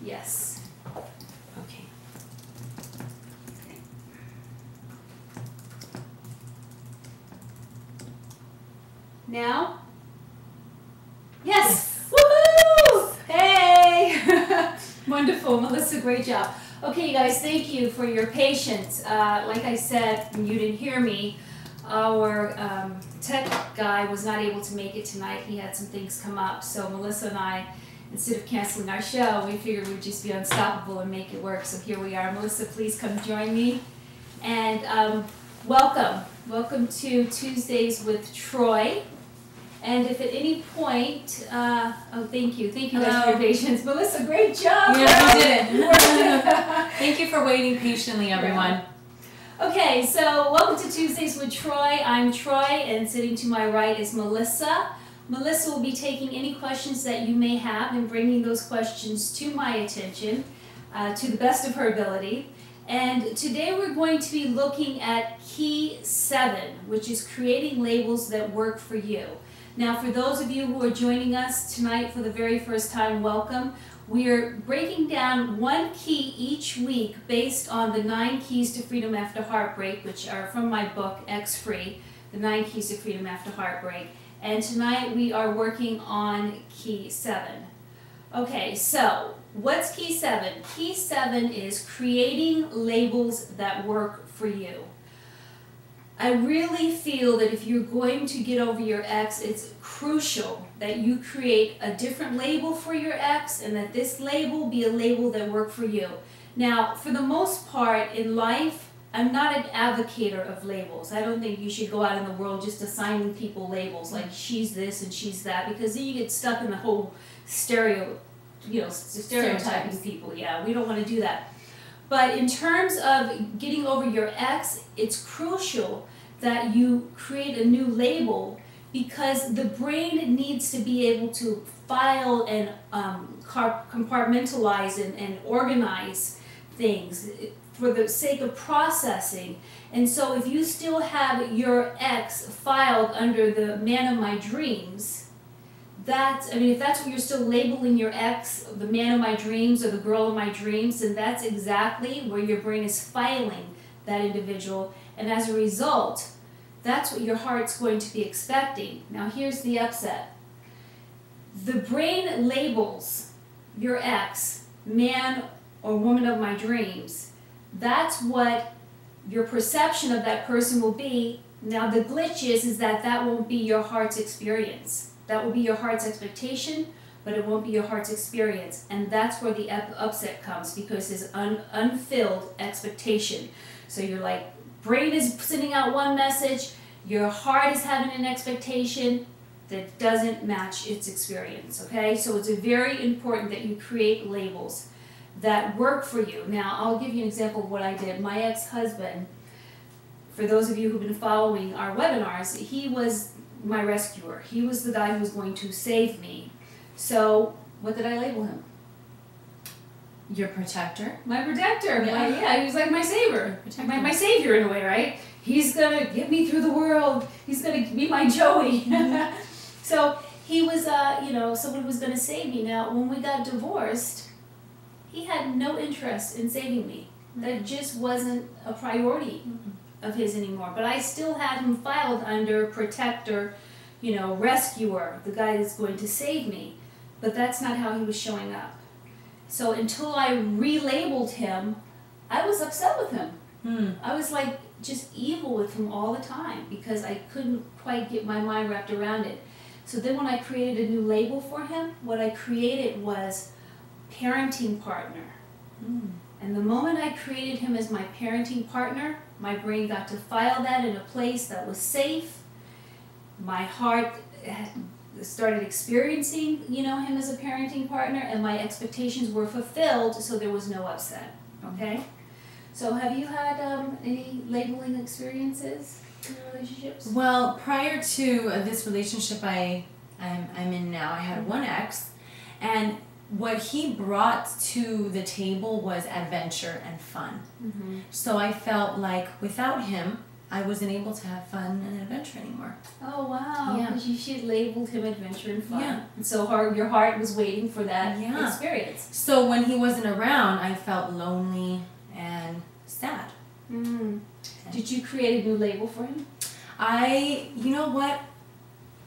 Yes. Okay. Now? Yes! Woohoo! Hey! Wonderful, Melissa, great job. Okay, you guys, thank you for your patience. Like I said, you didn't hear me, our tech guy was not able to make it tonight. He had some things come up, so Melissa and I, instead of canceling our show, we figured we'd just be unstoppable and make it work. So here we are. Melissa, please come join me. And welcome. Welcome to Tuesdays with Troy. And if at any point, oh, thank you guys for your patience. Melissa, great job. Yeah, you did it. Thank you for waiting patiently, everyone. Yeah. Okay, so welcome to Tuesdays with Troy. I'm Troy, and sitting to my right is Melissa. Melissa will be taking any questions that you may have and bringing those questions to my attention to the best of her ability. And today we're going to be looking at Key 7, which is creating labels that work for you. Now, for those of you who are joining us tonight for the very first time, welcome. We are breaking down one key each week based on the 9 Keys to Freedom After Heartbreak, which are from my book, X-Free, the 9 Keys to Freedom After Heartbreak. And tonight we are working on Key 7. Okay, so what's Key 7? Key 7 is creating labels that work for you. I really feel that if you're going to get over your ex, it's crucial that you create a different label for your ex and that this label be a label that works for you. Now, for the most part in life, I'm not an advocate of labels. I don't think you should go out in the world just assigning people labels like she's this and she's that, because then you get stuck in the whole stereotyping people. Yeah, we don't want to do that. But in terms of getting over your ex, it's crucial that you create a new label because the brain needs to be able to file and compartmentalize and organize things for the sake of processing. And so if you still have your ex filed under the man of my dreams, if that's what you're still labeling your ex, the man of my dreams or the girl of my dreams, then that's exactly where your brain is filing that individual. And as a result, that's what your heart's going to be expecting. Now here's the upset. The brain labels your ex, man or woman of my dreams. That's what your perception of that person will be. Now the glitch is that that won't be your heart's experience. That will be your heart's expectation, but it won't be your heart's experience. And that's where the upset comes, because there's unfilled expectation. So you're like, brain is sending out one message, your heart is having an expectation that doesn't match its experience, okay? So it's very important that you create labels that work for you. Now, I'll give you an example of what I did. My ex-husband, for those of you who've been following our webinars, he was my rescuer. He was the guy who was going to save me. So what did I label him? Your protector. My protector. Yeah, he was like my savior. My savior in a way, right? He's going to get me through the world. He's going to be my Joey. Mm-hmm. So he was, someone was going to save me. Now, when we got divorced, he had no interest in saving me. Mm-hmm. That just wasn't a priority. Mm-hmm. Of his anymore, but I still had him filed under protector, rescuer, the guy that's going to save me. But that's not how he was showing up. So until I relabeled him, I was upset with him. I was like just evil with him all the time because I couldn't quite get my mind wrapped around it. So then when I created a new label for him, what I created was parenting partner. And the moment I created him as my parenting partner, my brain got to file that in a place that was safe. My heart started experiencing, him as a parenting partner, and my expectations were fulfilled, so there was no upset. Okay? So have you had any labeling experiences in your relationships? Well, prior to this relationship I'm in now, I had one ex, and what he brought to the table was adventure and fun. Mm-hmm. So I felt like without him, I wasn't able to have fun and adventure anymore. Oh wow! Yeah. Because she labeled him adventure and fun. Yeah. And so your heart was waiting for that Yeah. experience. So when he wasn't around, I felt lonely and sad. Mm. Did you create a new label for him? You know what?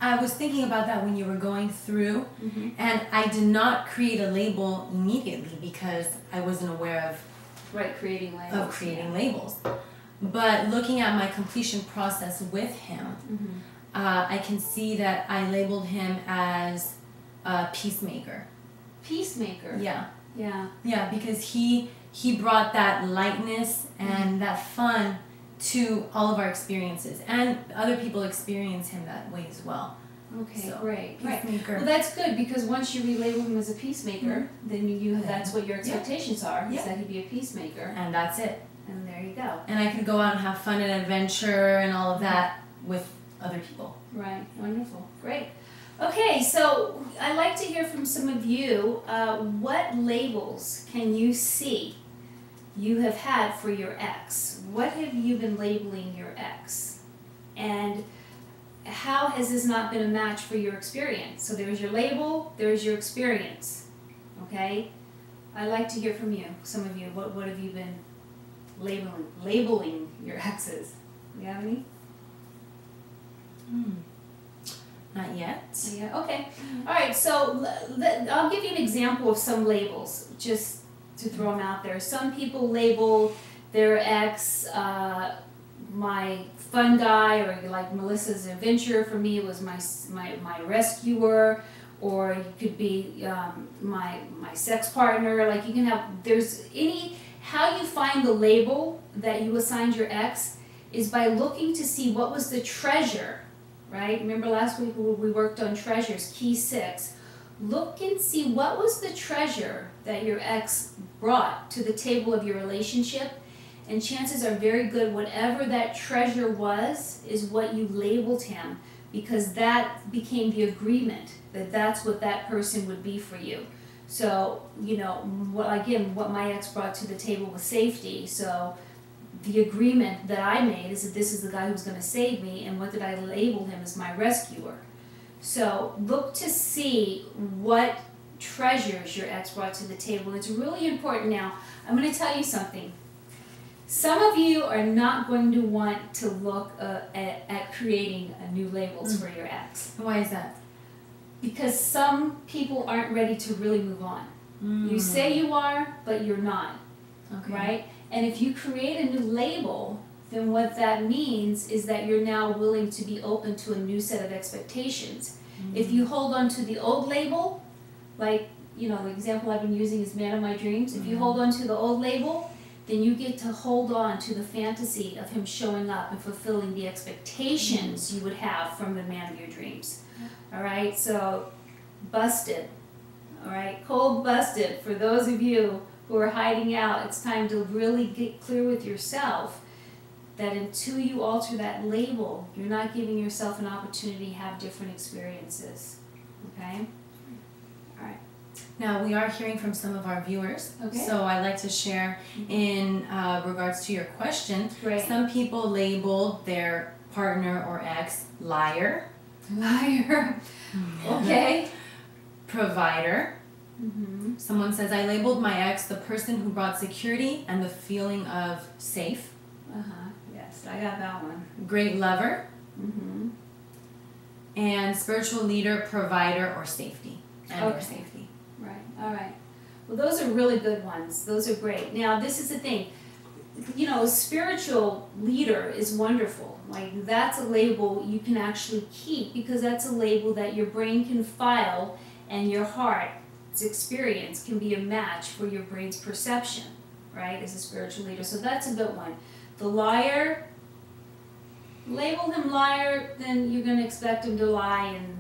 I was thinking about that when you were going through, Mm-hmm. and I did not create a label immediately because I wasn't aware of Creating labels. labels. But looking at my completion process with him, Mm-hmm. I can see that I labeled him as a peacemaker. Peacemaker. Yeah. Yeah. Yeah, because he brought that lightness and that fun to all of our experiences, and other people experience him that way as well. Okay, So, great. peacemaker. Well, that's good, because once you relabel him as a peacemaker, then that's what your expectations are, is that he be a peacemaker. And that's it. And there you go. And I could go out and have fun and adventure and all of that with other people. Right, wonderful, great. Okay, so I'd like to hear from some of you. What labels can you see you have had for your ex? What have you been labeling your ex? And how has this not been a match for your experience? So there's your label, there's your experience. Okay? I'd like to hear from you, some of you. What have you been labeling your exes? Do you have any? Not yet. Yeah, okay. All right, so I'll give you an example of some labels, just to throw them out there. Some people label their ex my fun guy, or like Melissa's adventure. For me, it was my rescuer, or you could be my sex partner. Like you can have, how you find the label that you assigned your ex is by looking to see what was the treasure. Right? Remember last week we worked on treasures, key 6. Look and see what was the treasure that your ex brought to the table of your relationship, and chances are very good whatever that treasure was is what you labeled him, because that became the agreement that that's what that person would be for you. So, what my ex brought to the table was safety. So the agreement that I made is that this is the guy who's going to save me, and what did I label him as? My rescuer. So look to see what treasures your ex brought to the table. It's really important. Now, I'm going to tell you something. Some of you are not going to want to look at creating new labels for your ex. Why is that? Because some people aren't ready to really move on. You say you are, but you're not. Okay. Right? And if you create a new label, then what that means is that you're now willing to be open to a new set of expectations. If you hold on to the old label, like, the example I've been using is Man of My Dreams. If you hold on to the old label, then you get to hold on to the fantasy of him showing up and fulfilling the expectations you would have from the man of your dreams. All right, so busted. All right, cold busted. For those of you who are hiding out, it's time to really get clear with yourself that until you alter that label, you're not giving yourself an opportunity to have different experiences. Okay? All right. Now, we are hearing from some of our viewers, Okay. so I'd like to share in regards to your question. Great. Some people label their partner or ex liar, Liar. Okay. provider. Mm-hmm. Someone says, I labeled my ex the person who brought security and the feeling of safe. Uh-huh. Yes, I got that one. Great lover. Mm-hmm. And spiritual leader, provider, or safety. And or safety. Right. All right. Well, those are really good ones. Those are great. Now, this is the thing. A spiritual leader is wonderful. Like, that's a label you can actually keep, because that's a label that your brain can file and your heart's experience can be a match for your brain's perception, right, as a spiritual leader. So that's a good one. The liar, label him liar, then you're going to expect him to lie, and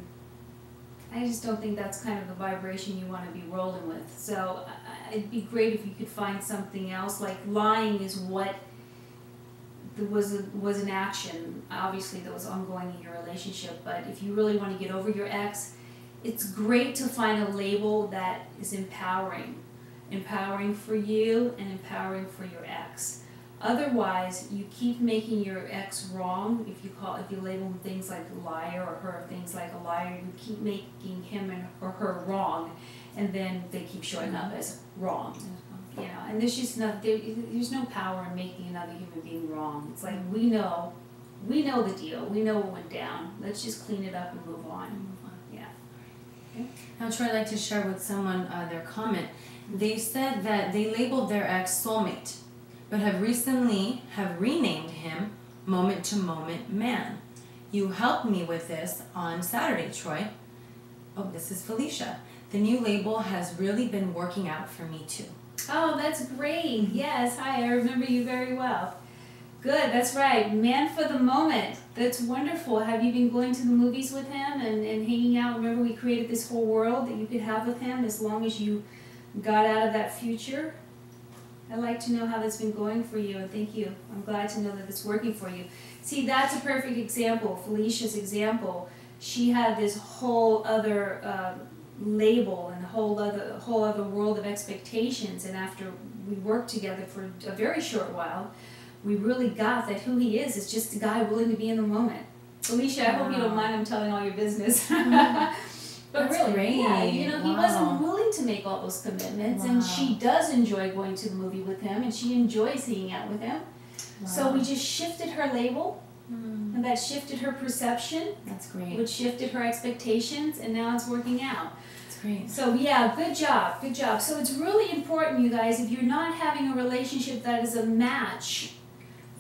I just don't think that's kind of the vibration you want to be rolling with. So it'd be great if you could find something else. Like, lying is what was an action, obviously, that was ongoing in your relationship. But if you really want to get over your ex, it's great to find a label that is empowering for you and empowering for your ex. Otherwise, you keep making your ex wrong. If you label him things like a liar or her things like a liar, you keep making him or her wrong, and then they keep showing up as wrong. You know, and there's just there's no power in making another human being wrong. It's like we know the deal. We know what went down. Let's just clean it up and move on. Yeah. Okay. Now, Troy, I'd like to share with someone their comment. They said that they labeled their ex soulmate, but have recently renamed him moment to moment man. You helped me with this on Saturday, Troy. Oh, this is Felicia. The new label has really been working out for me too. Oh, that's great. Yes, hi, I remember you very well. Good, that's right. Man for the moment. That's wonderful. Have you been going to the movies with him and hanging out? Remember we created this whole world that you could have with him as long as you got out of that future? I'd like to know how that's been going for you, and thank you. I'm glad to know that it's working for you. See, that's a perfect example, Felicia's example. She had this whole other label and a whole other world of expectations, and after we worked together for a very short while, we really got that who he is just a guy willing to be in the moment. Felicia, I hope you don't mind I'm telling all your business. But That's really, great. yeah, you know, he Wow. wasn't willing to make all those commitments, and she does enjoy going to the movie with him, and she enjoys hanging out with him. So we just shifted her label, and that shifted her perception, That's great. which shifted her expectations, and now it's working out. That's great. So yeah, good job, good job. So it's really important, you guys, if you're not having a relationship that is a match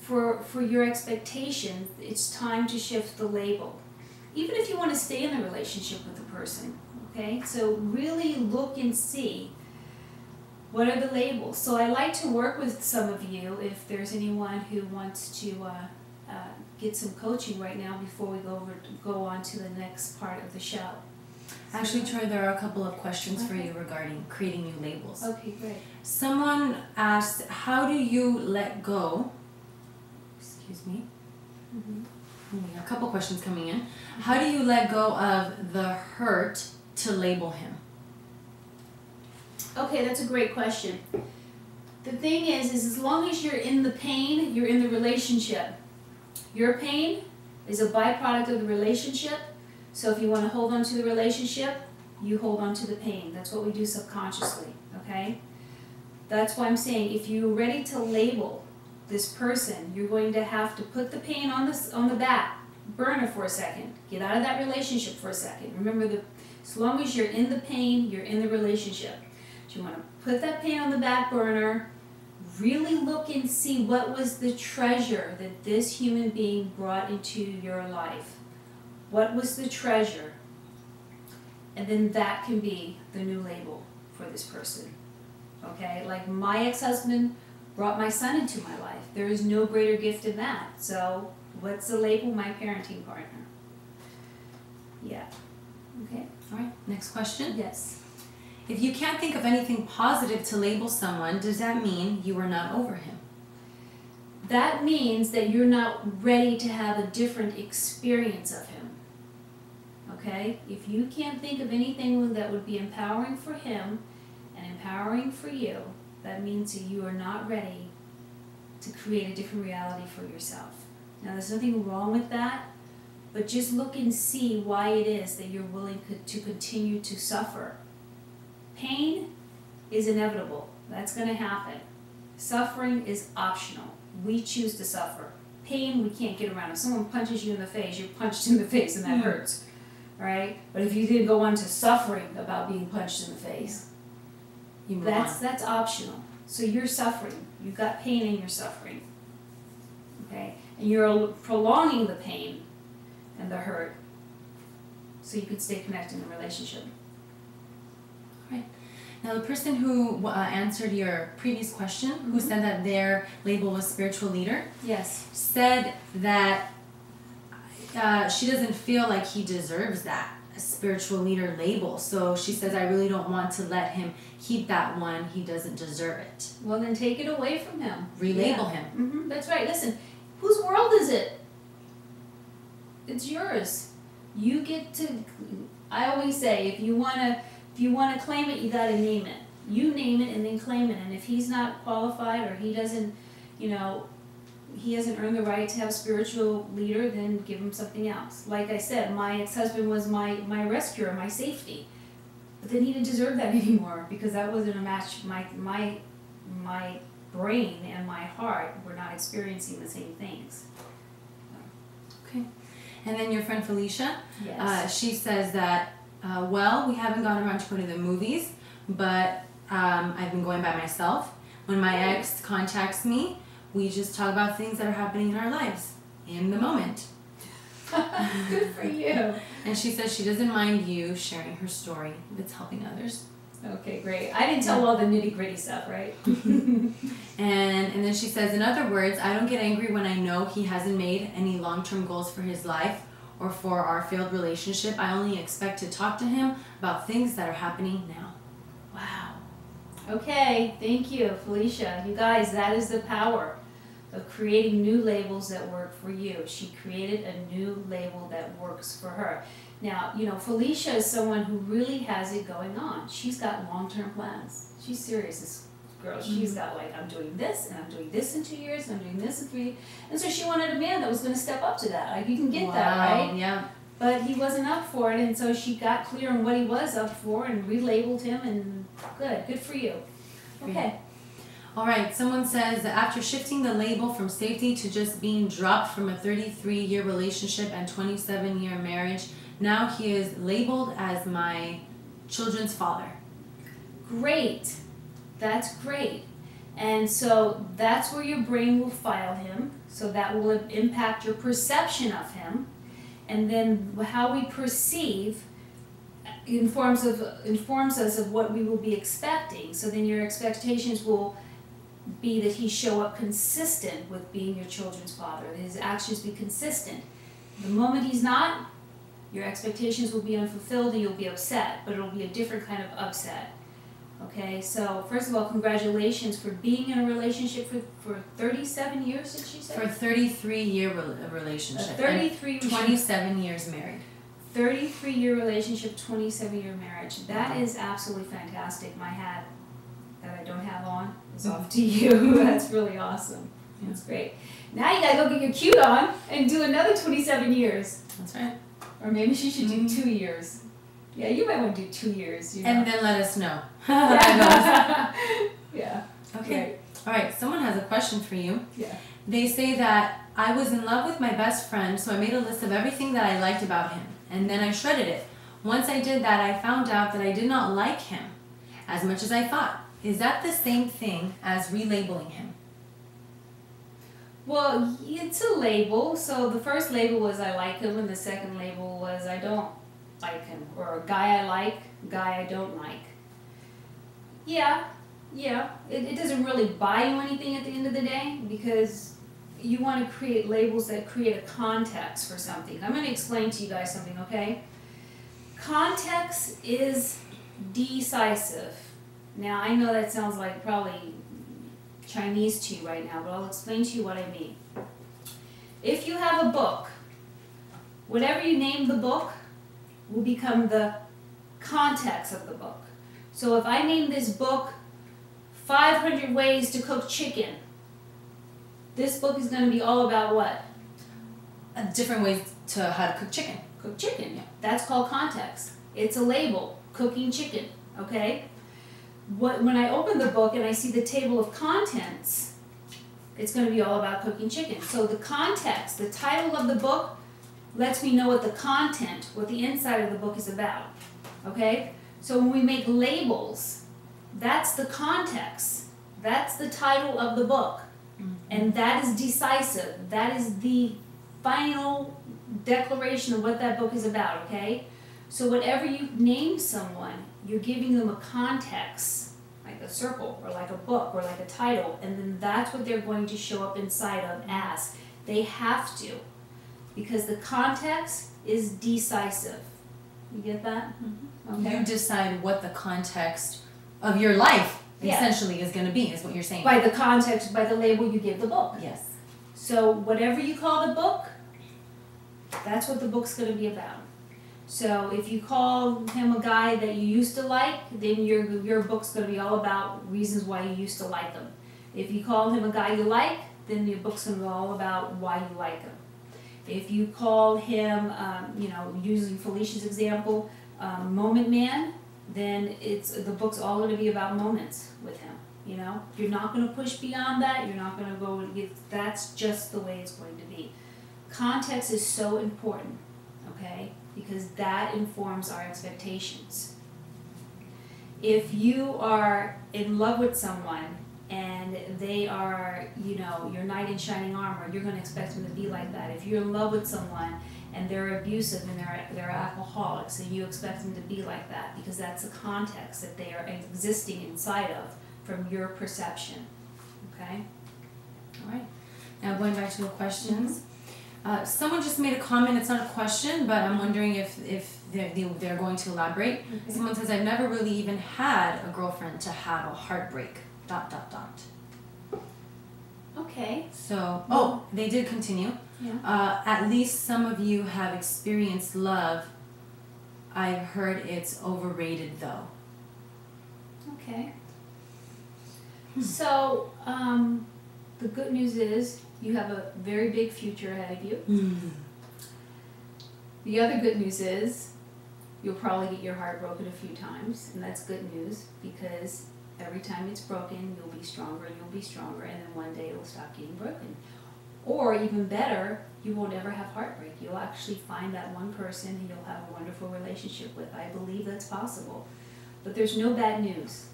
for your expectations, it's time to shift the label. Even if you want to stay in the relationship with the person, okay? So really look and see what are the labels. So I like to work with some of you if there's anyone who wants to get some coaching right now before we go on to the next part of the show. Actually, Troy, there are a couple of questions for you regarding creating new labels. Okay, great. Someone asked, how do you let go? Excuse me. A couple questions coming in. How do you let go of the hurt to label him? Okay, that's a great question. The thing is as long as you're in the pain, you're in the relationship. Your pain is a byproduct of the relationship. So if you want to hold on to the relationship, you hold on to the pain. That's what we do subconsciously, okay? That's why I'm saying if you're ready to label this person, you're going to have to put the pain on the back burner for a second. Get out of that relationship for a second. Remember, as long as you're in the pain, you're in the relationship. So you want to put that pain on the back burner, really look and see what was the treasure that this human being brought into your life. What was the treasure? And then that can be the new label for this person. Okay, like my ex-husband brought my son into my life. There is no greater gift than that. So what's the label? My parenting partner. Yeah. Okay. All right, next question. Yes. If you can't think of anything positive to label someone, does that mean you are not over him? That means that you're not ready to have a different experience of him. Okay? If you can't think of anything that would be empowering for him and empowering for you, that means that you are not ready to create a different reality for yourself. Now, there's nothing wrong with that, but just look and see why it is that you're willing to continue to suffer. Pain is inevitable. That's going to happen. Suffering is optional. We choose to suffer. Pain, we can't get around. If someone punches you in the face, you're punched in the face and that hurts. All right? But if you didn't go on to suffering about being punched in the face, that's optional. So you're suffering. You've got pain and you're suffering. Okay? And you're prolonging the pain and the hurt so you can stay connected in the relationship. Right. Now, the person who answered your previous question, who said that their label was spiritual leader, Yes. said that she doesn't feel like he deserves that spiritual leader label. So she says, I really don't want to let him keep that one. He doesn't deserve it. Well, then take it away from him. Relabel him. That's right. Listen, whose world is it? It's yours. You get to. I always say, if you wanna claim it, you gotta name it. You name it and then claim it. And if he's not qualified or he doesn't, he hasn't earned the right to have a spiritual leader, then give him something else. Like I said, my ex-husband was my rescuer, my safety. But then he didn't deserve that anymore because that wasn't a match. My brain and my heart were not experiencing the same things. Okay. And then your friend Felicia, Yes. she says that, well, we haven't gone around to go to the movies, but I've been going by myself. When my ex contacts me, we just talk about things that are happening in our lives in the moment. Good for you. And she says she doesn't mind you sharing her story if it's helping others. Okay, great. I didn't tell all the nitty-gritty stuff, right? And then she says, in other words, I don't get angry when I know he hasn't made any long-term goals for his life or for our failed relationship. I only expect to talk to him about things that are happening now. Wow. Okay, thank you, Felicia. You guys, that is the power of creating new labels that work for you. She created a new label that works for her. Now, you know, Felicia is someone who really has it going on. She's got long-term plans. She's serious, this girl. She's got like, I'm doing this, and I'm doing this in 2 years, and I'm doing this in 3 years. And so she wanted a man that was going to step up to that. Like, you can get that, right? Yeah. But he wasn't up for it, and so she got clear on what he was up for and relabeled him, and good for you. Okay. All right, someone says that after shifting the label from safety to just being dropped from a 33-year relationship and 27-year marriage, now he is labeled as my children's father. Great. That's great. And so that's where your brain will file him, so that will impact your perception of him. And then how we perceive informs us of what we will be expecting. So then your expectations will be that he show up consistent with being your children's father, that his actions be consistent. The moment he's not, your expectations will be unfulfilled and you'll be upset, but it'll be a different kind of upset. Okay, so first of all, congratulations for being in a relationship for 37 years, did she say? For a 33-year relationship. 27 years married. 33-year relationship, 27-year marriage. That is absolutely fantastic. My hat that I don't have on is off to you. That's really awesome. That's great. Now you gotta go get your cute on and do another 27 years. That's right. Or maybe she should do 2 years. Yeah, you might want to do 2 years. You know? And then let us know. Yeah. Okay. Great. All right, someone has a question for you. Yeah. They say that I was in love with my best friend, so I made a list of everything that I liked about him, and then I shredded it. Once I did that, I found out that I did not like him as much as I thought. Is that the same thing as relabeling him? Well, it's a label. So the first label was I like him, and the second label was I don't like him, or a guy I like, guy I don't like. Yeah. It doesn't really buy you anything at the end of the day, because you want to create labels that create a context for something. I'm going to explain to you guys something, okay? Context is decisive. Now, I know that sounds like probably Chinese to you right now, but I'll explain to you what I mean. If you have a book, whatever you name the book will become the context of the book. So if I name this book 500 Ways to Cook Chicken, this book is going to be all about what? Different ways to how to cook chicken. Cook chicken. Yeah. That's called context. It's a label, cooking chicken, okay? When I open the book and I see the table of contents, it's going to be all about cooking chicken. So the context, the title of the book, lets me know what the content, what the inside of the book is about, okay? So when we make labels, that's the context. That's the title of the book. And that is decisive. That is the final declaration of what that book is about, okay? So whatever you name someone, you're giving them a context, like a circle, or like a book, or like a title, and then that's what they're going to show up inside of as. They have to, because the context is decisive. You get that? Okay. You decide what the context of your life essentially is going to be, is what you're saying. By the context, by the label you give the book. Yes. So whatever you call the book, that's what the book's going to be about. So if you call him a guy that you used to like, then your book's going to be all about reasons why you used to like him. If you call him a guy you like, then your book's going to be all about why you like him. If you call him, using Felicia's example, moment man, then the book's all going to be about moments with him. You're not going to push beyond that. You're not going to go. That's just the way it's going to be. Context is so important, okay? Because that informs our expectations. If you are in love with someone and they are, your knight in shining armor, you're going to expect them to be like that. If you're in love with someone and they're abusive and they're alcoholics, then you expect them to be like that, because that's the context that they are existing inside of from your perception. Okay? All right. Now going back to the questions. Someone just made a comment. It's not a question, but I'm wondering if they're going to elaborate. Okay. Someone says, I've never really even had a girlfriend to have a heartbreak. ... Okay. So, they did continue. Yeah. At least some of you have experienced love. I've heard it's overrated though. Okay. So, the good news is you have a very big future ahead of you. Mm-hmm. The other good news is you'll probably get your heart broken a few times, and that's good news, because every time it's broken, you'll be stronger and you'll be stronger, and then one day it'll stop getting broken. Or even better, you won't ever have heartbreak. You'll actually find that one person and you'll have a wonderful relationship with. I believe that's possible. But there's no bad news.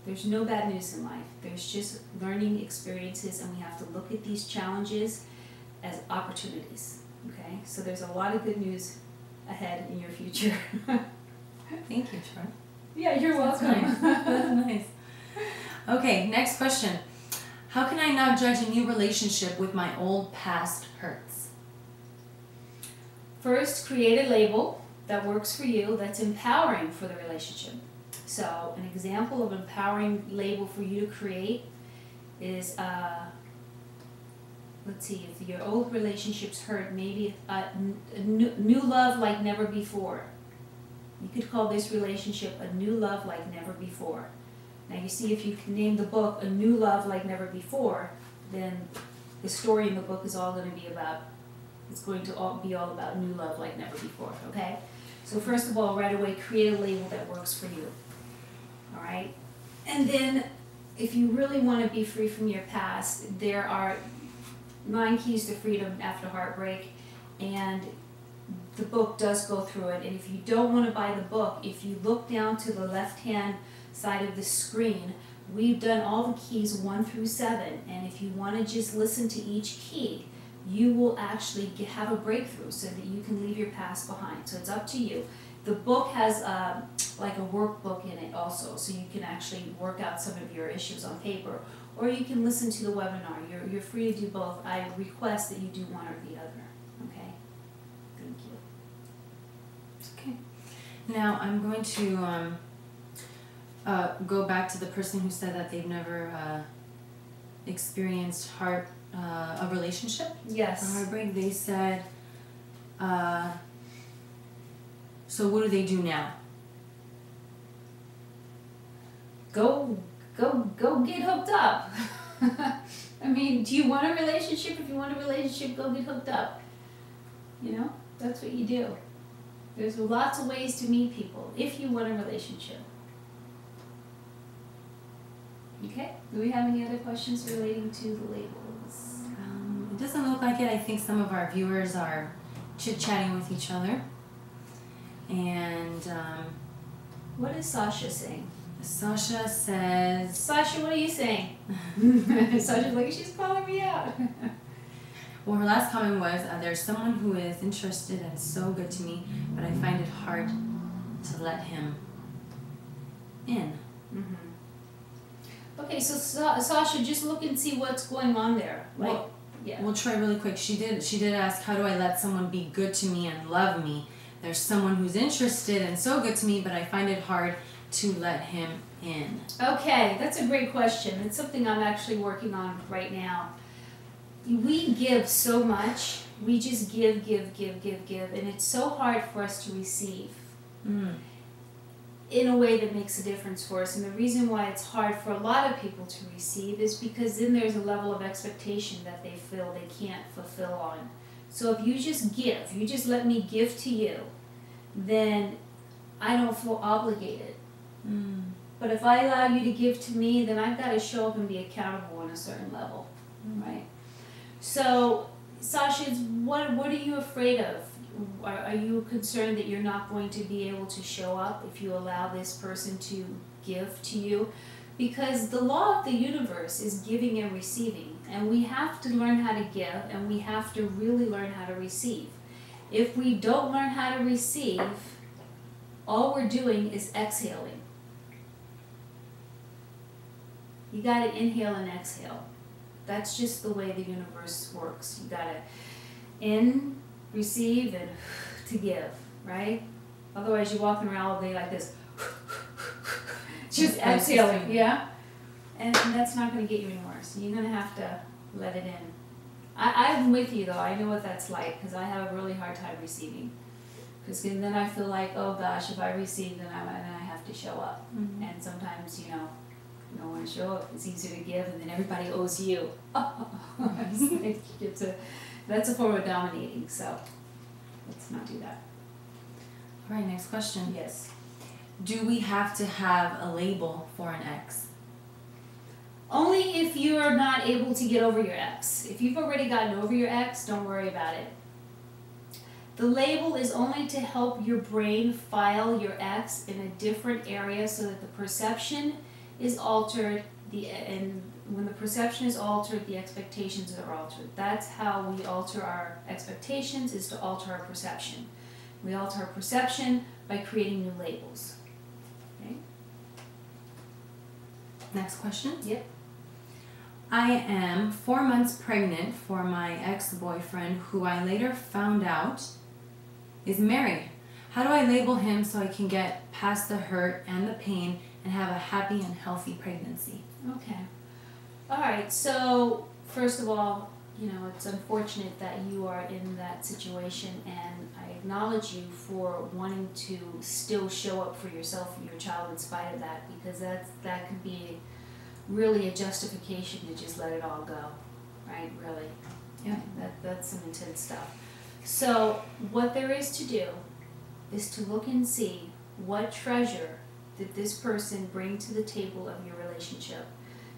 There's no bad news in life. There's just learning experiences, and we have to look at these challenges as opportunities. Okay? So there's a lot of good news ahead in your future. Thank you, Troy. Yeah, you're welcome. That's nice. That's nice. Okay, next question. How can I not judge a new relationship with my old past hurts? First, create a label that works for you, that's empowering for the relationship. So, an example of an empowering label for you to create is, let's see, if your old relationships hurt, maybe a new love like never before. You could call this relationship a new love like never before. Now you see, if you can name the book A New Love Like Never Before, then the story in the book is all going to be about, it's going to be all about new love like never before, okay? So first of all, right away, create a label that works for you, all right? And then, if you really want to be free from your past, there are 9 Keys to Freedom After Heartbreak, and the book does go through it. And if you don't want to buy the book, if you look down to the left-hand side of the screen, we've done all the keys 1 through 7, and if you want to just listen to each key, you will actually have a breakthrough so that you can leave your past behind. So it's up to you. The book has like a workbook in it also, so you can actually work out some of your issues on paper, or you can listen to the webinar. You're free to do both. I request that you do one or the other. Okay? Thank you. Okay. Now I'm going to go back to the person who said that they've never experienced a relationship. Yes. A heartbreak. They said, so what do they do now? Go get hooked up. I mean, do you want a relationship? If you want a relationship, go get hooked up. That's what you do. There's lots of ways to meet people if you want a relationship. Okay, do we have any other questions relating to the labels? It doesn't look like it. I think some of our viewers are chit-chatting with each other. And what is Sasha saying? Sasha says... Sasha, what are you saying? Sasha's like, she's calling me out. Well, her last comment was, there's someone who is interested and so good to me, but I find it hard to let him in. Mm-hmm. Okay, so Sasha, just look and see what's going on there. We'll try really quick. She did ask, how do I let someone be good to me and love me? There's someone who's interested and so good to me, but I find it hard to let him in. Okay, that's a great question. It's something I'm actually working on right now. We give so much. We just give, and it's so hard for us to receive. in a way that makes a difference for us. And the reason why it's hard for a lot of people to receive is because then there's a level of expectation that they feel they can't fulfill on. So if you just give, you just let me give to you, then I don't feel obligated. But if I allow you to give to me, then I've got to show up and be accountable on a certain level, right? So, Sasha, what are you afraid of? Are you concerned that you're not going to be able to show up if you allow this person to give to you? Because the law of the universe is giving and receiving, and we have to learn how to give, and we have to really learn how to receive. If we don't learn how to receive, all we're doing is exhaling. You got to inhale and exhale. That's just the way the universe works. You got to in, receive, and to give, right? Otherwise, you're walking around all day like this, just exhaling, yeah? And that's not going to get you anywhere. So you're going to have to let it in. I'm with you, though. I know what that's like, because I have a really hard time receiving. Because then I feel like, oh gosh, if I receive, then I have to show up. And sometimes, you know when to show up, it's easier to give, and then everybody owes you. That's a form of dominating, so let's not do that. All right, next question. Yes. Do we have to have a label for an ex? Only if you're not able to get over your ex. If you've already gotten over your ex, don't worry about it. The label is only to help your brain file your ex in a different area so that the perception is altered, and when the perception is altered, the expectations are altered. That's how we alter our expectations, is to alter our perception. We alter our perception by creating new labels. Okay? Next question. Yep. I am 4 months pregnant for my ex-boyfriend, who I later found out is married. How do I label him so I can get past the hurt and the pain and have a happy and healthy pregnancy? Okay. All right. So first of all, it's unfortunate that you are in that situation, and I acknowledge you for wanting to still show up for yourself and your child in spite of that, because that could be really a justification to just let it all go, right? Really. Yeah. That's some intense stuff. So what there is to do is to look and see what treasure did this person bring to the table of your relationship.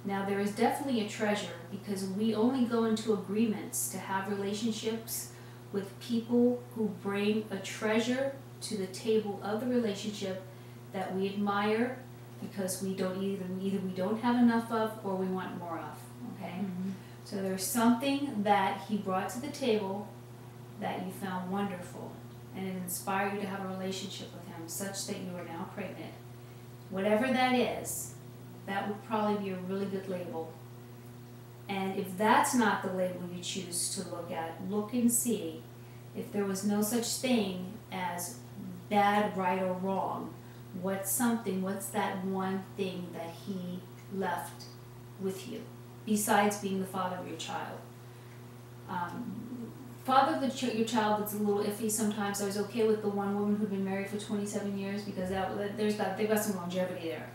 Now, there is definitely a treasure, because we only go into agreements to have relationships with people who bring a treasure to the table of the relationship that we admire, because we don't either we don't have enough of, or we want more of. Okay? So there's something that he brought to the table that you found wonderful, and it inspired you to have a relationship with him such that you are now pregnant. Whatever that is, that would probably be a really good label. And if that's not the label you choose to look at, look and see if there was no such thing as bad, right, or wrong. What's that one thing that he left with you, besides being the father of your child? Father of your child, that's a little iffy sometimes. I was okay with the one woman who'd been married for 27 years because they've got some longevity there.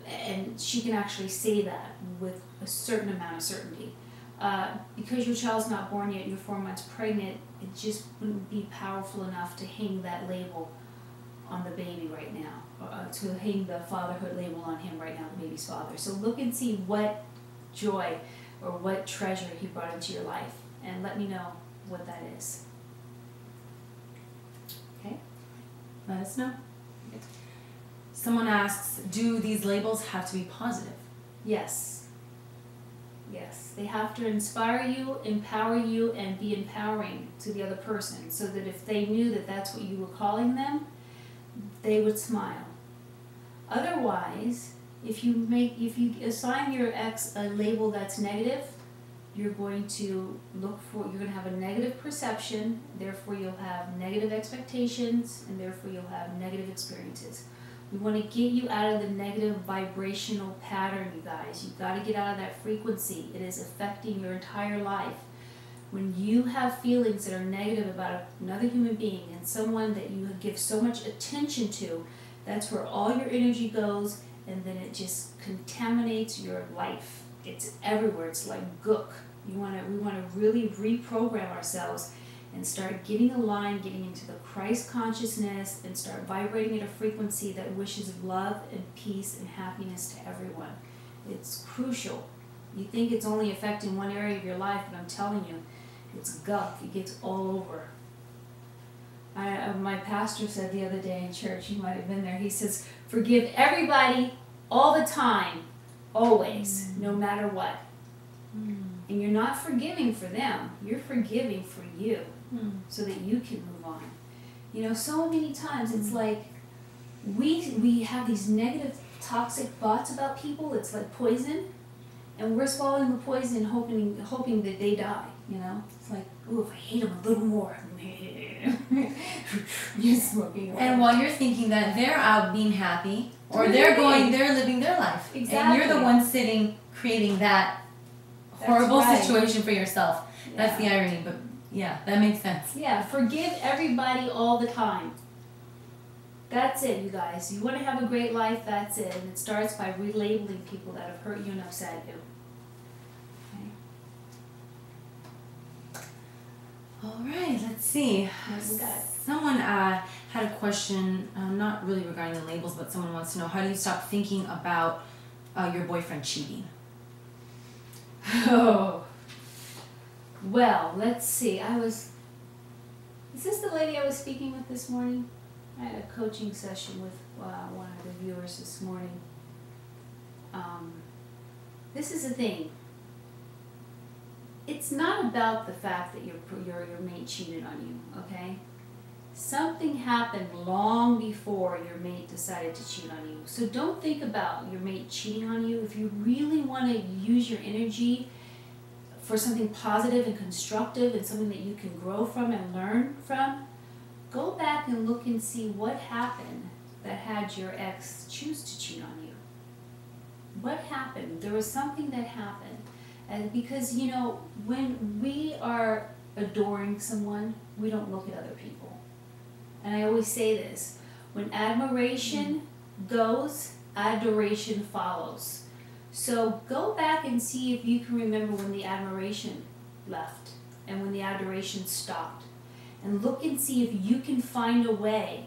And she can actually say that with a certain amount of certainty. Because your child's not born yet, you're 4 months pregnant, it just wouldn't be powerful enough to hang that label on the baby right now, to hang the fatherhood label on him right now, the baby's father. So look and see what joy or what treasure he brought into your life, and let me know what that is. Okay? Let us know. Someone asks, do these labels have to be positive? Yes. Yes. They have to inspire you, empower you, and be empowering to the other person, so that if they knew that that's what you were calling them, they would smile. Otherwise, if you assign your ex a label that's negative, you're going to have a negative perception, therefore you'll have negative expectations, and therefore you'll have negative experiences. We want to get you out of the negative vibrational pattern, you guys. You've got to get out of that frequency. It is affecting your entire life. When you have feelings that are negative about another human being and someone that you give so much attention to, That's where all your energy goes, and then it just contaminates your life. It's everywhere. It's like gook. We want to really reprogram ourselves and start getting aligned, getting into the Christ consciousness, and start vibrating at a frequency that wishes love and peace and happiness to everyone. It's crucial. You think it's only affecting one area of your life, but I'm telling you, it's guck. It gets all over. My pastor said the other day in church, you might have been there, he says, forgive everybody all the time, always, no matter what. And you're not forgiving for them, you're forgiving for you, so that you can move on. You know, so many times it's like we have these negative, toxic thoughts about people. It's like poison, and we're swallowing the poison, hoping that they die. You know, it's like, ooh, if I hate them a little more, you're smoking. And while you're thinking that they're out being happy, or they're living their life, exactly, and you're the one sitting creating that horrible situation for yourself. Yeah. That's the irony, but yeah, that makes sense. Yeah, forgive everybody all the time. That's it, you guys. You want to have a great life, that's it. And it starts by relabeling people that have hurt you and upset you. Okay. All right, let's see. What we got? Someone had a question, not really regarding the labels, but someone wants to know, how do you stop thinking about your boyfriend cheating? Oh. Well, let's see. Is this the lady I was speaking with this morning? I had a coaching session with one of the viewers this morning. This is the thing. It's not about the fact that your mate cheated on you, okay? Something happened long before your mate decided to cheat on you. So don't think about your mate cheating on you. If you really want to use your energy for something positive and constructive and something that you can grow from and learn from, go back and look and see what happened that had your ex choose to cheat on you. What happened? There was something that happened. And because, you know, when we are adoring someone, we don't look at other people. And I always say this, when admiration goes, adoration follows. So go back and see if you can remember when the admiration left and when the adoration stopped. And look and see if you can find a way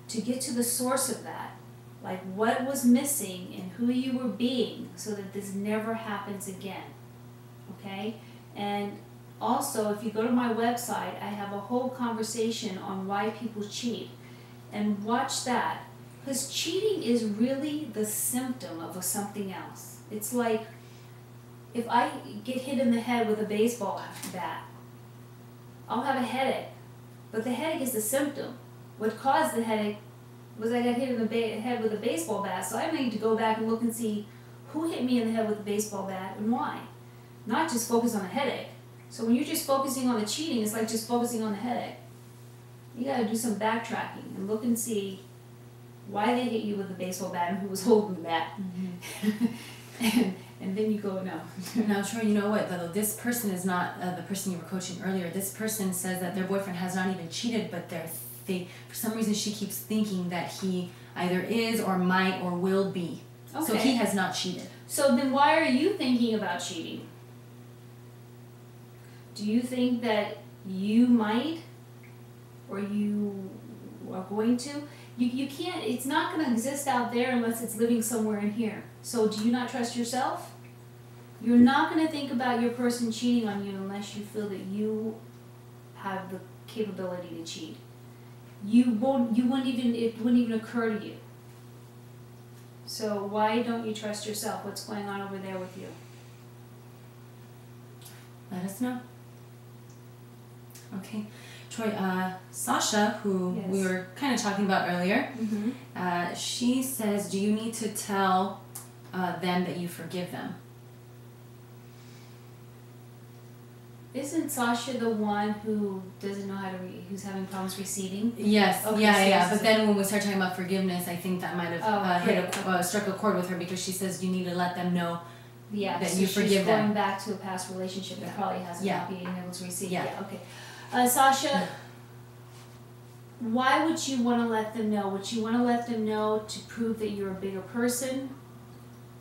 to get to the source of that. Like what was missing and who you were being so that this never happens again. Okay? And also, if you go to my website, I have a whole conversation on why people cheat. And watch that. Because cheating is really the symptom of something else. It's like if I get hit in the head with a baseball bat, I'll have a headache. But the headache is the symptom. What caused the headache was I got hit in the head with a baseball bat. So I need to go back and look and see who hit me in the head with a baseball bat and why. Not just focus on the headache. So when you're just focusing on the cheating, it's like just focusing on the headache. You got to do some backtracking and look and see why they hit you with a baseball bat and who was holding the bat. And then you go, no. Now, Troy, you know what, though? This person is not the person you were coaching earlier. This person says that their boyfriend has not even cheated, but they for some reason she keeps thinking that he either is or might or will be. Okay. So he has not cheated. So then why are you thinking about cheating? Do you think that you might or you are going to? You can't, it's not going to exist out there unless it's living somewhere in here. So do you not trust yourself? You're not going to think about your person cheating on you unless you feel that you have the capability to cheat. It wouldn't even occur to you. So why don't you trust yourself? What's going on over there with you? Let us know. Okay. Troy, Sasha, who Yes. we were kind of talking about earlier, she says, do you need to tell them that you forgive them? Isn't Sasha the one who doesn't know how to who's having problems receiving? Yes, Okay, yeah. so But then when we start talking about forgiveness, I think that might have struck a chord with her because she says you need to let them know that so you she's forgive going them. back to a past relationship that probably hasn't not being able to receive. Yeah. Okay. Sasha, why would you want to let them know? Would you want to let them know to prove that you're a bigger person?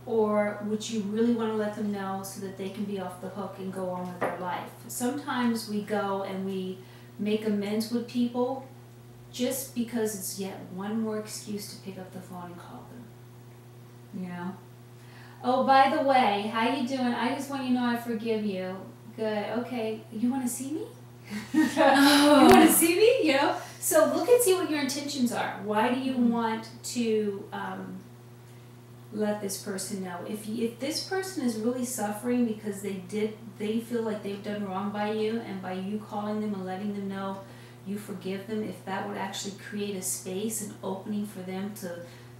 Or would you really want to let them know so that they can be off the hook and go on with their life? Sometimes we go and we make amends with people just because it's yet one more excuse to pick up the phone and call them. You know? Oh, by the way, how you doing? I just want you to know I forgive you. Good. Okay. You want to see me? You want to see me? You know? So look and see what your intentions are. Why do you want to let this person know? If this person is really suffering because they feel like they've done wrong by you, and by you calling them and letting them know you forgive them, if that would actually create a space, an opening for them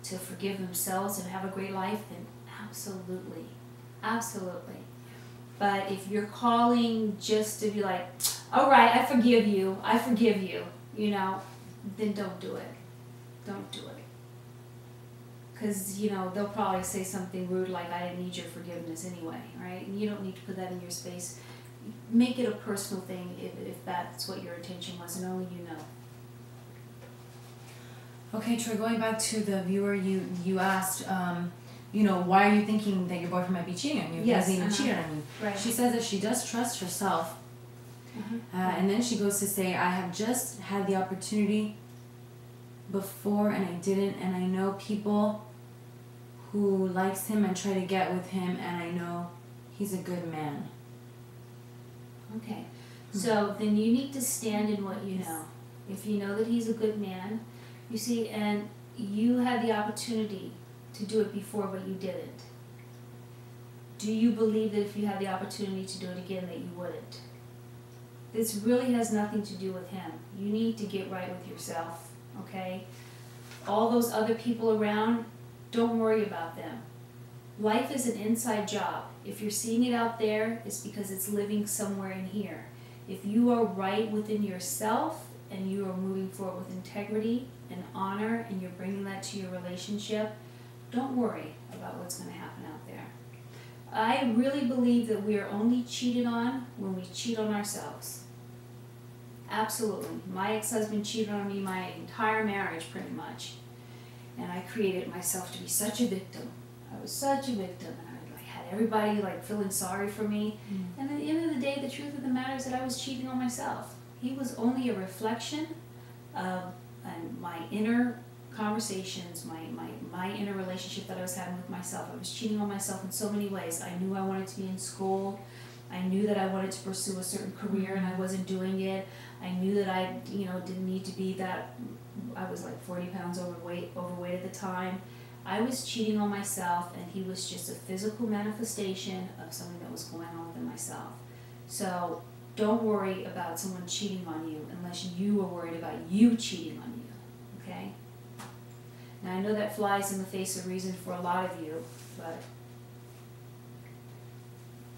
to forgive themselves and have a great life, then absolutely. Absolutely. But if you're calling just to be like, all right, I forgive you, you know, then don't do it. Don't do it. Because, you know, they'll probably say something rude like, I didn't need your forgiveness anyway, right? And you don't need to put that in your space. Make it a personal thing if that's what your intention was, and only you know. Okay, Troy, going back to the viewer, you asked, you know, why are you thinking that your boyfriend might be cheating on you? Yes, He hasn't even cheated on you. Right. She says that she does trust herself. And then she goes to say, I have just had the opportunity before and I didn't, and I know people who likes him and try to get with him, and I know he's a good man. Okay, so then you need to stand in what you know. If you know that he's a good man, you see, and you had the opportunity to do it before, but you didn't. Do you believe that if you had the opportunity to do it again, that you wouldn't? This really has nothing to do with him. You need to get right with yourself, okay? All those other people around, don't worry about them. Life is an inside job. If you're seeing it out there, it's because it's living somewhere in here. If you are right within yourself and you are moving forward with integrity and honor, and you're bringing that to your relationship, don't worry about what's going to happen out there. I really believe that we are only cheated on when we cheat on ourselves. Absolutely. My ex-husband cheated on me my entire marriage, pretty much. And I created myself to be such a victim. I was such a victim, and I had everybody like feeling sorry for me. And at the end of the day, the truth of the matter is that I was cheating on myself. He was only a reflection of my inner conversations, my inner relationship that I was having with myself. I was cheating on myself in so many ways. I knew I wanted to be in school. I knew that I wanted to pursue a certain career, and I wasn't doing it. I knew that I, didn't need to be that. I was like 40 pounds overweight at the time. I was cheating on myself, and he was just a physical manifestation of something that was going on within myself. So don't worry about someone cheating on you unless you are worried about you cheating on you, okay? Now, I know that flies in the face of reason for a lot of you, but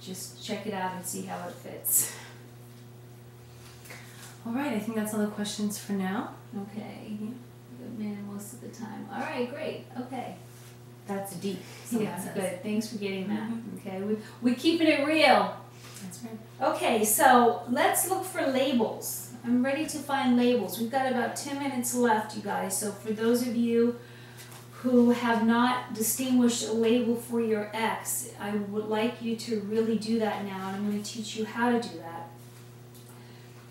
just check it out and see how it fits. All right, I think that's all the questions for now. Okay. Good man most of the time. All right, great. Okay. That's deep. Yeah, good. Thanks for getting that. Okay, we're keeping it real. That's right. Okay, so let's look for labels. I'm ready to find labels. We've got about 10 minutes left, you guys. So for those of you who have not distinguished a label for your ex, I would like you to really do that now, and I'm going to teach you how to do that.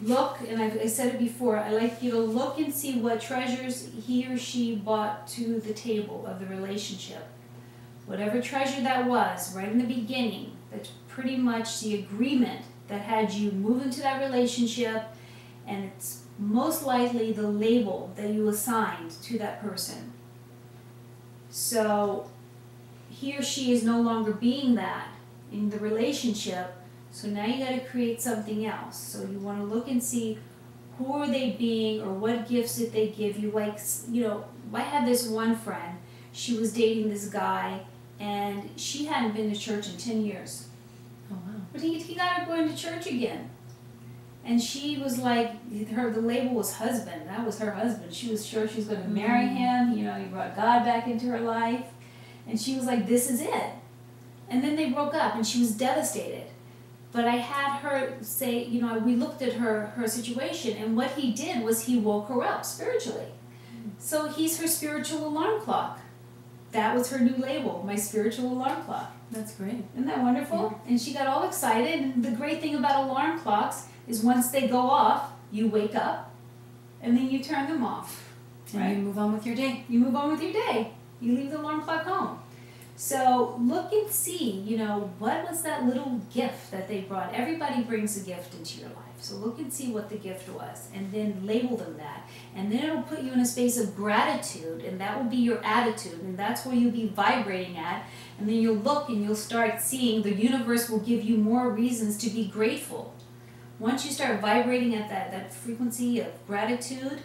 Look, and I said it before, I like you to look and see what treasures he or she brought to the table of the relationship. Whatever treasure that was, right in the beginning, that's pretty much the agreement that had you move into that relationship, and it's most likely the label that you assigned to that person. So he or she is no longer being that in the relationship, so now you got to create something else. So you want to look and see who are they being, or what gifts did they give you. Like, I had this one friend, she was dating this guy, and she hadn't been to church in 10 years. Oh, wow. But he got her going to church again. And she was like, the label was husband. That was her husband. She was sure she was going to marry him. He brought God back into her life. And she was like, this is it. And then they broke up, and she was devastated. But I had her say, you know, we looked at her situation, and what he did was he woke her up spiritually. So he's her spiritual alarm clock. That was her new label, my spiritual alarm clock. That's great. Isn't that wonderful? Yeah. And she got all excited. And the great thing about alarm clocks is once they go off, you wake up, and then you turn them off. And right? you move on with your day. You move on with your day. You leave the alarm clock home. So look and see, you know, what was that little gift that they brought? Everybody brings a gift into your life. So look and see what the gift was, and then label them that. And then it'll put you in a space of gratitude, and that will be your attitude, and that's where you'll be vibrating at. And then you'll look and you'll start seeing the universe will give you more reasons to be grateful. Once you start vibrating at that frequency of gratitude,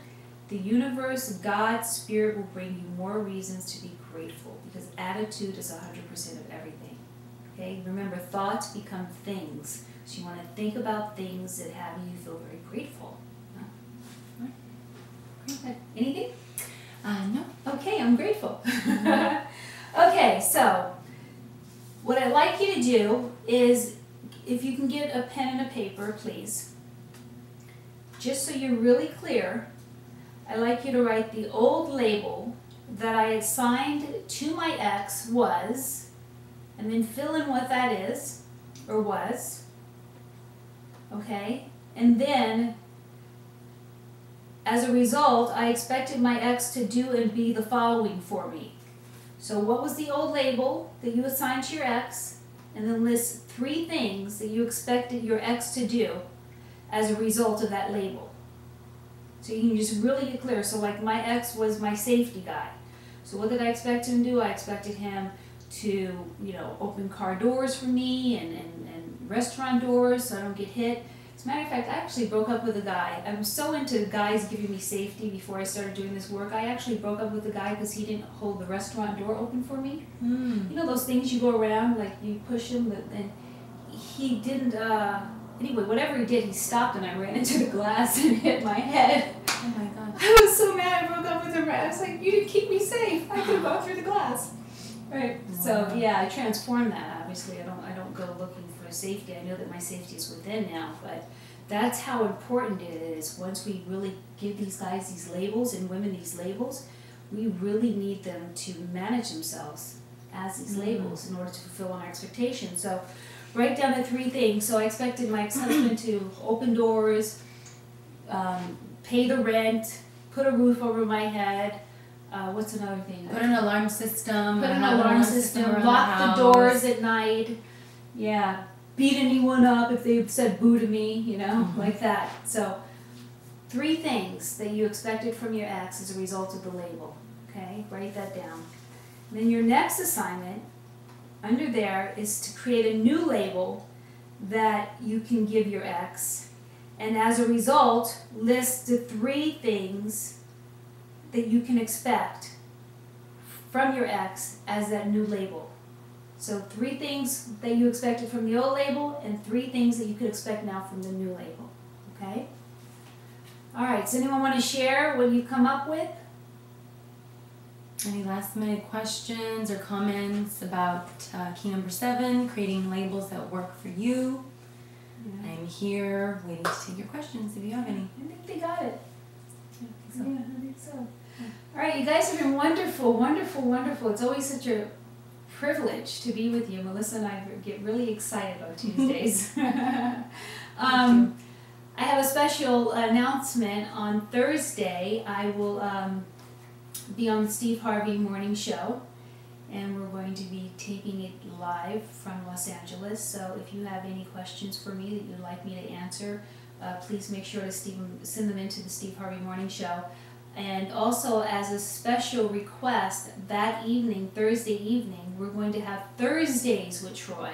the universe, God, Spirit will bring you more reasons to be grateful, because attitude is 100% of everything. Okay? Remember, thoughts become things. So you want to think about things that have you feel very grateful. Huh? Right. Anything? No. Okay, I'm grateful. Okay, so what I'd like you to do is, if you can get a pen and a paper, please, just so you're really clear, I'd like you to write the old label that I assigned to my ex was, and then fill in what that is, or was, okay? And then, as a result, I expected my ex to do and be the following for me. So what was the old label that you assigned to your ex? And then list 3 things that you expected your ex to do as a result of that label. So you can just really get clear. So like my ex was my safety guy. So what did I expect him to do? I expected him to, you know, open car doors for me and restaurant doors so I don't get hit. As a matter of fact, I actually broke up with a guy. I was so into guys giving me safety before I started doing this work. I actually broke up with a guy because he didn't hold the restaurant door open for me. You know those things you go around, like you push him, and he didn't, anyway, whatever he did, he stopped and I ran into the glass and hit my head. Oh my God. I was so mad I broke up with him. I was like, you didn't keep me safe. I could have gone through the glass. Right. Wow. So yeah, I transformed that. Obviously, I don't go looking for safety. I know that my safety is within now, but that's how important it is. Once we really give these guys these labels and women these labels, we really need them to manage themselves as these labels in order to fulfill our expectations. So write down the 3 things. So I expected my ex-husband to open doors, pay the rent, put a roof over my head. What's another thing? Put an alarm system. Put an alarm system. Lock the doors at night. Yeah. Beat anyone up if they said boo to me, you know, like that. So 3 things that you expected from your ex as a result of the label. Okay? Write that down. And then your next assignment under there is to create a new label that you can give your ex. And as a result, list the 3 things that you can expect from your ex as that new label. So 3 things that you expected from the old label and 3 things that you could expect now from the new label. Okay? All right, does anyone want to share what you come up with? Any last minute questions or comments about key number 7, creating labels that work for you? Yeah. I'm here waiting to take your questions if you have any. I think they got it. Yeah, I think so. All right, you guys have been wonderful, wonderful, wonderful. It's always such a privilege to be with you. Melissa and I get really excited on Tuesdays. I have a special announcement on Thursday. I will be on the Steve Harvey Morning Show, and we're going to be taping it live from Los Angeles. So if you have any questions for me that you'd like me to answer, please make sure to send them into the Steve Harvey Morning Show. And also, as a special request, that evening, Thursday evening, we're going to have Thursdays with Troy.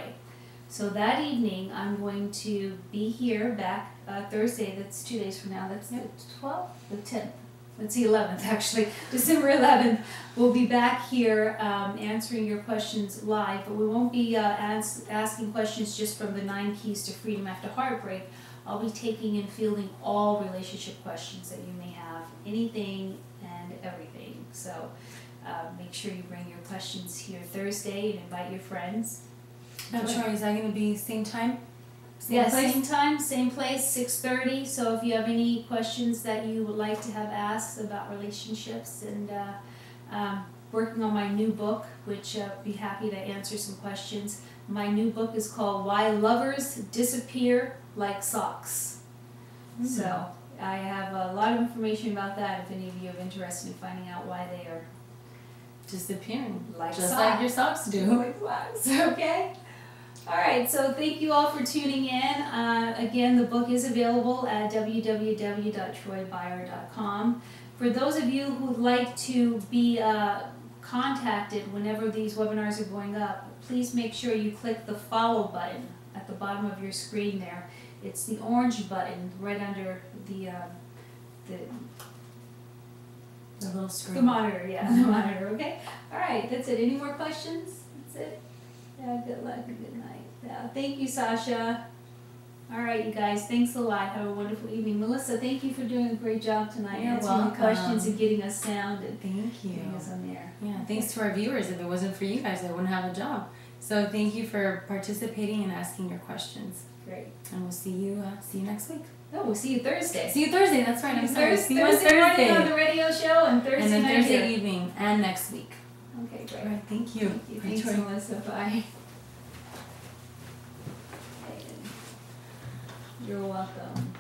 So that evening, I'm going to be here back Thursday. That's 2 days from now. That's the 12th? The 10th. That's the 11th, actually. December 11th. We'll be back here answering your questions live, but we won't be asking questions just from the 9 keys to Freedom After Heartbreak. I'll be taking and fielding all relationship questions that you may have, anything and everything. So make sure you bring your questions here Thursday and invite your friends. Now, Troy, is that going to be same time? Same place? Same time, same place, 6:30. So if you have any questions that you would like to have asked about relationships, and working on my new book, which I'll be happy to answer some questions. My new book is called Why Lovers Disappear Like Socks. So I have a lot of information about that if any of you are interested in finding out why they are disappearing. Like just socks. like your socks do. Like socks, okay? Alright, so thank you all for tuning in. Again, the book is available at www.troybyer.com. For those of you who would like to be contacted whenever these webinars are going up, please make sure you click the follow button at the bottom of your screen there. It's the orange button right under the little screen. The monitor, yeah, the monitor, okay? Alright, that's it. Any more questions? That's it? Yeah, good luck and good night. Yeah, thank you, Sasha. Alright, you guys, thanks a lot. Have a wonderful evening. Melissa, thank you for doing a great job tonight. You're Answering the welcome. questions and getting us sound and Thank you. getting us on there. Yeah, thanks to our viewers. If it wasn't for you guys, I wouldn't have a job. So thank you for participating and asking your questions. Great. And we'll see you next week. No, we'll see you Thursday. See you Thursday. That's right. I'm sorry. See you on Thursday morning Thursday. on the radio show and Thursday And then night Thursday here. evening and next week. Okay, great. All right. Thank you. Thank you. Bye, Thanks, Troy. Melissa. Bye. You're welcome.